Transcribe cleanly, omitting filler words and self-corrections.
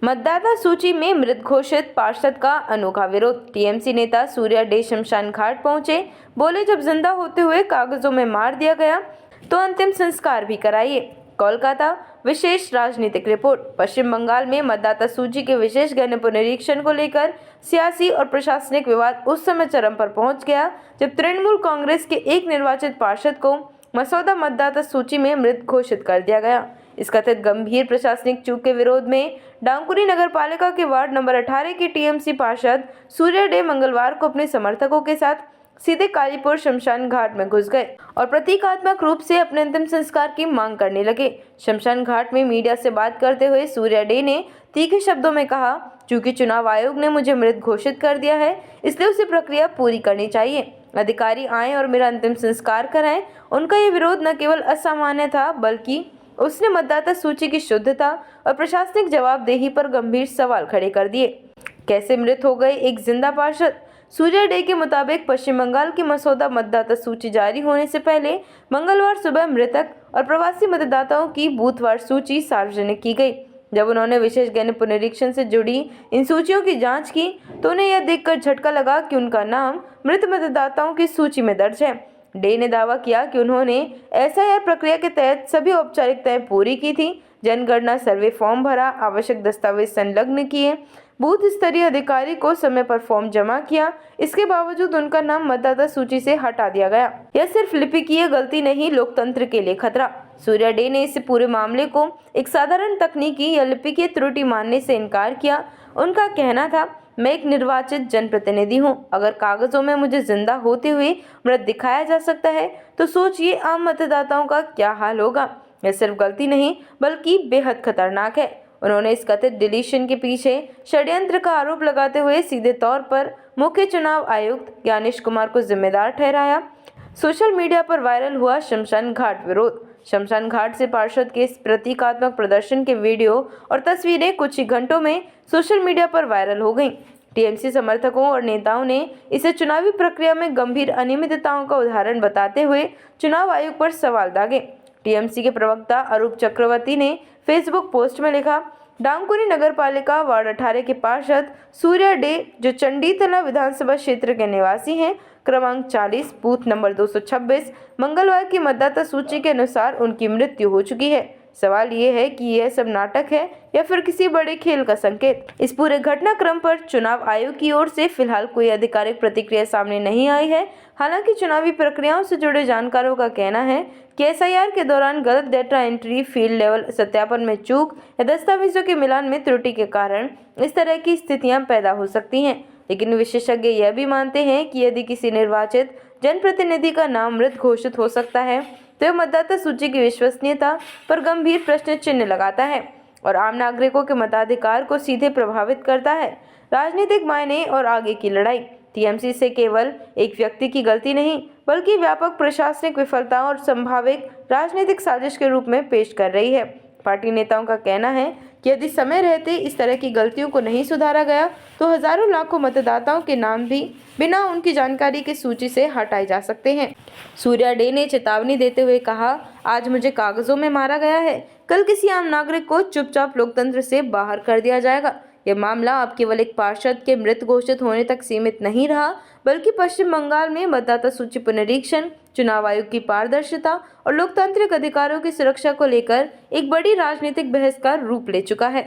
मतदाता सूची में मृत घोषित पार्षद का अनोखा विरोध। टीएमसी नेता सूर्या डे शमशान घाट पहुंचे, बोले जब जिंदा होते हुए कागजों में मार दिया गया तो अंतिम संस्कार भी कराइए। कोलकाता विशेष राजनीतिक रिपोर्ट। पश्चिम बंगाल में मतदाता सूची के विशेष गहन पुनरीक्षण को लेकर सियासी और प्रशासनिक विवाद उस समय चरम पर पहुंच गया जब तृणमूल कांग्रेस के एक निर्वाचित पार्षद को मसौदा मतदाता सूची में मृत घोषित कर दिया गया। इस कथित गंभीर प्रशासनिक चूक के विरोध में डांकुरी नगरपालिका के वार्ड नंबर 18 के टीएमसी पार्षद सूर्या डे मंगलवार को अपने समर्थकों के साथ सीधे कालीपुर शमशान घाट में घुस गए और प्रतीकात्मक रूप से अपने अंतिम संस्कार की मांग करने लगे। शमशान घाट में मीडिया से बात करते हुए सूर्या डे ने तीखे शब्दों में कहा, चूंकि चुनाव आयोग ने मुझे मृत घोषित कर दिया है, इसलिए उसे प्रक्रिया पूरी करनी चाहिए। अधिकारी आए और मेरा अंतिम संस्कार कराएं। उनका ये विरोध न केवल असामान्य था, बल्कि उसने मतदाता सूची की शुद्धता और प्रशासनिक जवाबदेही पर गंभीर सवाल खड़े कर दिए। कैसे मृत हो गए एक जिंदा पार्षद? सूर्या डे के मुताबिक पश्चिम बंगाल की मसौदा मतदाता सूची जारी होने से पहले मंगलवार सुबह मृतक और प्रवासी मतदाताओं की बूथवार सूची सार्वजनिक की गई। जब उन्होंने विशेष गहन पुनरीक्षण से जुड़ी इन सूचियों की जांच की तो उन्हें यह देखकर झटका लगा कि उनका नाम मृत मतदाताओं की सूची में दर्ज है। डे ने दावा किया कि उन्होंने एसआईआर प्रक्रिया के तहत सभी औपचारिकताएं पूरी की थी, जनगणना सर्वे फॉर्म भरा, आवश्यक दस्तावेज संलग्न किए, बूथ स्तरीय अधिकारी को समय पर फॉर्म जमा किया। इसके बावजूद उनका नाम मतदाता सूची से हटा दिया गया। यह सिर्फ लिपिकीय गलती नहीं, लोकतंत्र के लिए खतरा। सूर्या डे ने इस पूरे मामले को एक साधारण तकनीकी या लिपिकीय त्रुटि मानने से इनकार किया। उनका कहना था, मैं एक निर्वाचित जनप्रतिनिधि हूं। अगर कागजों में मुझे जिंदा होते हुए मृत दिखाया जा सकता है तो सोचिए आम मतदाताओं का क्या हाल होगा। यह सिर्फ गलती नहीं बल्कि बेहद खतरनाक है। उन्होंने इस कथित डिलीशन के पीछे षड्यंत्र का आरोप लगाते हुए सीधे तौर पर मुख्य चुनाव आयुक्त ज्ञानेश कुमार को जिम्मेदार ठहराया। सोशल मीडिया पर वायरल हुआ शमशान घाट विरोध। शमशान घाट से पार्षद के इस प्रतीकात्मक प्रदर्शन के वीडियो और तस्वीरें कुछ ही घंटों में सोशल मीडिया पर वायरल हो गईं। टीएमसी समर्थकों और नेताओं ने इसे चुनावी प्रक्रिया में गंभीर अनियमितताओं का उदाहरण बताते हुए चुनाव आयोग पर सवाल दागे। टीएमसी के प्रवक्ता अरूप चक्रवर्ती ने फेसबुक पोस्ट में लिखा, डांकुरी नगरपालिका वार्ड 18 के पार्षद सूर्या डे, जो चंडीतला विधानसभा क्षेत्र के निवासी हैं, क्रमांक 40 बूथ नंबर 226, मंगलवार की मतदाता सूची के अनुसार उनकी मृत्यु हो चुकी है। सवाल ये है कि यह सब नाटक है या फिर किसी बड़े खेल का संकेत। इस पूरे घटनाक्रम पर चुनाव आयोग की ओर से फिलहाल कोई आधिकारिक प्रतिक्रिया सामने नहीं आई है। हालांकि चुनावी प्रक्रियाओं से जुड़े जानकारों का कहना है कि एसआईआर के दौरान गलत डेटा एंट्री, फील्ड लेवल सत्यापन में चूक या दस्तावेजों के मिलान में त्रुटि के कारण इस तरह की स्थितियां पैदा हो सकती हैं। लेकिन विशेषज्ञ यह भी मानते हैं कि यदि किसी निर्वाचित जनप्रतिनिधि का नाम मृत घोषित हो सकता है तो यह मतदाता सूची की विश्वसनीयता पर गंभीर प्रश्न चिन्ह लगाता है और आम नागरिकों के मताधिकार को सीधे प्रभावित करता है। राजनीतिक मायने और आगे की लड़ाई। टीएमसी से केवल एक व्यक्ति की गलती नहीं बल्कि व्यापक प्रशासनिक विफलता और संभावित राजनीतिक साजिश के रूप में पेश कर रही है। पार्टी नेताओं का कहना है कि यदि समय रहते इस तरह की गलतियों को नहीं सुधारा गया तो हजारों लाखों मतदाताओं के नाम भी बिना उनकी जानकारी की सूची से हटाए जा सकते हैं। सूर्या डे ने चेतावनी देते हुए कहा, आज मुझे कागजों में मारा गया है, कल किसी आम नागरिक को चुपचाप लोकतंत्र से बाहर कर दिया जाएगा। यह मामला अब केवल एक पार्षद के मृत घोषित होने तक सीमित नहीं रहा, बल्कि पश्चिम बंगाल में मतदाता सूची पुनरीक्षण, चुनाव आयोग की पारदर्शिता और लोकतांत्रिक अधिकारों की सुरक्षा को लेकर एक बड़ी राजनीतिक बहस का रूप ले चुका है।